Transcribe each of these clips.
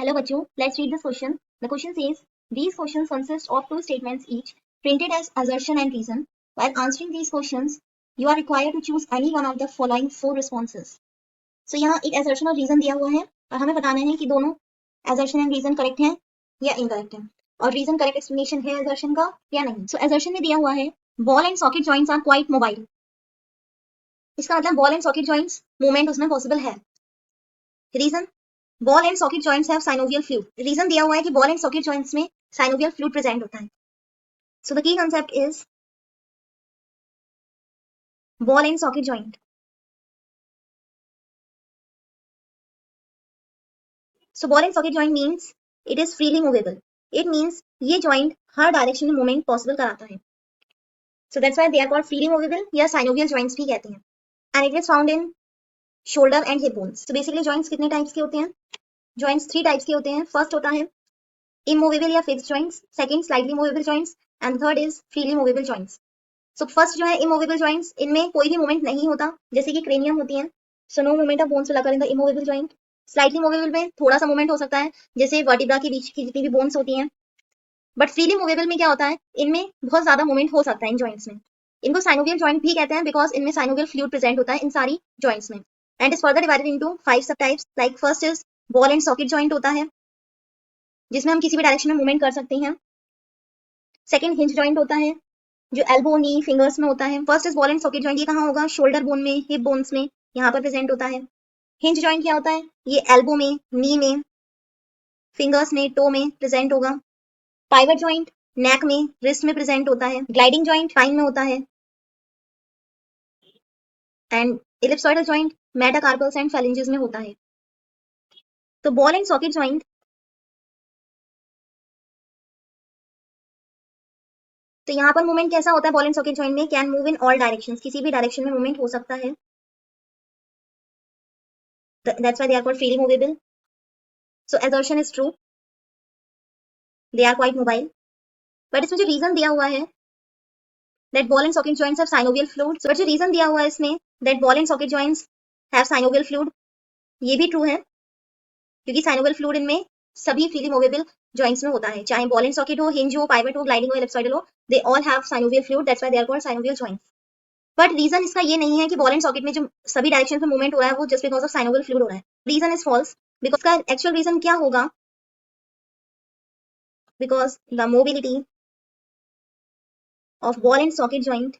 Hello bachcho, let's read this question. The question says, these questions consist of two statements each, printed as assertion and reason. While answering these questions, you are required to choose any one of the following four responses. So यहाँ एक assertion और reason दिया हुआ है और हमें बताना है कि दोनों assertion and reason correct हैं या incorrect हैं और reason correct explanation है assertion का या नहीं. So assertion में दिया हुआ है ball and socket joints are quite mobile. इसका मतलब ball and socket joints movement उसमें possible है. Reason, ball and socket joints have synovial fluid. Reason दिया हुआ है कि बॉल एंड सॉकेट जॉइंट्स में साइनोवियल फ्लूइड प्रेजेंट होता है. So the key concept is ball and socket joint. So ball and socket joint means it is freely movable. It means ये joint हर direction में मूवमेंट पॉसिबल कराता है. So that's why they are called freely movable या synovial joints भी कहते हैं. And it is found in shoulder and hip bones. So basically joints कितने टाइप्स के होते हैं? जॉइंट्स 3 टाइप्स के होते हैं. फर्स्ट होता है immovable या fixed joints, second slightly movable joints and third is freely movable joints. So first जो है इमूवेबल जॉइंट्स, इनमें कोई भी मूवमेंट नहीं होता जैसे कि क्रेनियम होती है. So no movement of bones will occur in the immovable joint. Slightly movable में थोड़ा सा मूवमेंट हो सकता है जैसे वर्टिब्रा के बीच की जितनी भी बोन्स होती हैं. बट फ्रीली मूवेबल में क्या होता है, इनमें बहुत ज्यादा मूवमेंट हो सकता है इन जॉइंट्स में. इनको साइनोवियल जॉइंट भी कहते हैं बिकॉज इनमें साइनोवियल फ्लूइड प्रेजेंट होता है इन सारी जॉइंट्स में. And is further divided into 5 सब types. Like first is ball and socket joint होता है जिसमें हम किसी भी डायरेक्शन में मूवमेंट कर सकते हैं. सेकंड हिंज जॉइंट होता है जो एल्बो नी फिंगर्स में होता है. First is ball and socket joint. ये कहाँ होगा? शोल्डर बोन में, हिप बोन्स में, यहाँ पर प्रेजेंट होता है. हिंज जॉइंट क्या होता है? ये एल्बो में, नी में, फिंगर्स में, टो में प्रेजेंट होगा. पाइवट जॉइंट नेक में, रिस्ट में प्रेजेंट होता है. ग्लाइडिंग जॉइंट स्पाइन में होता है. एंड इलिप्सॉइडल जॉइंट मेटाकार्पल्स एंड फेलिंजेस में होता है. तो बॉल एंड सॉकेट जॉइंट, तो यहाँ पर मूवमेंट कैसा होता है बॉल एंड सॉकेट जॉइंट में? Can move in all directions. किसी भी डायरेक्शन में मूवमेंट हो सकता है. That's why they are called freely movable. So assertion is true. They are quite mobile. But इसमें जो रीजन दिया हुआ है that ball and socket joints have synovial fluid. So but जो रीजन दिया हुआ है इसमें that ball and socket joints have synovial fluid, ये भी ट्रू है क्योंकि synovial fluid इनमें सभी freely movable joints में होता है, चाहे ball and socket हो, hinge हो, pivot हो, gliding हो, ellipsoidal हो, they all have synovial fluid. That's why they are called synovial joints. But reason इसका ये नहीं है कि बॉल एंड सॉकेट में जो सभी डायरेक्शन में मूवमेंट हो रहा है वो just because of synovial fluid हो रहा है. रीजन इज फॉल्स बिकॉज का एक्चुअल रीजन क्या होगा? Because the mobility of ball and socket joint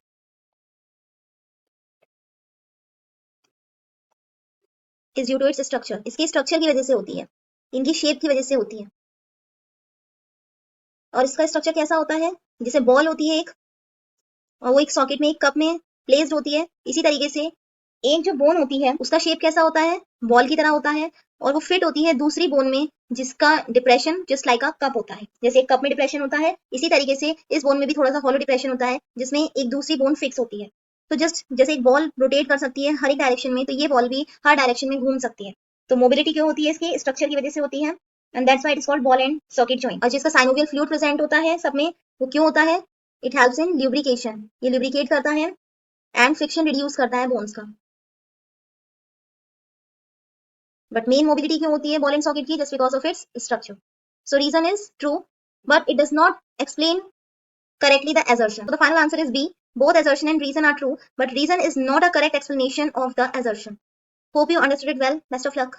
is due to its structure. इसके स्ट्रक्चर की वजह से होती है, इनकी शेप की वजह से होती है. और इसका स्ट्रक्चर कैसा होता है? जैसे बॉल होती है एक और वो एक सॉकेट में, एक कप में प्लेस्ड होती है, इसी तरीके से एक जो बोन होती है उसका शेप कैसा होता है? बॉल की तरह होता है और वो फिट होती है दूसरी बोन में जिसका depression just like a cup होता है. जैसे एक कप में डिप्रेशन होता है, इसी तरीके से इस बोन में भी थोड़ा सा हॉलो डिप्रेशन होता है जिसमें एक दूसरी बोन फिक्स होती है. तो जस्ट जैसे एक बॉल रोटेट कर सकती है हर एक डायरेक्शन में, तो ये बॉल भी हर डायरेक्शन में घूम सकती है. तो मोबिलिटी क्यों होती है? इसके स्ट्रक्चर की वजह से होती है. And that's why it is called ball and socket joint. और जिसका साइनोवियल फ्लूइड प्रेजेंट होता है सब में, वो क्यों होता है? It helps in lubrication. ये ल्यूब्रिकेट करता है एंड फ्रिक्शन रिड्यूस करता है बोन्स का. बट मेन मोबिलिटी क्यों होती है बॉल एंड सॉकेट की? Just because of its structure. So reason is true but it does not explain correctly the assertion. So the final answer is B. Both assertion and reason are true, but reason is not a correct explanation of the assertion. Hope you understood it well. Best of luck.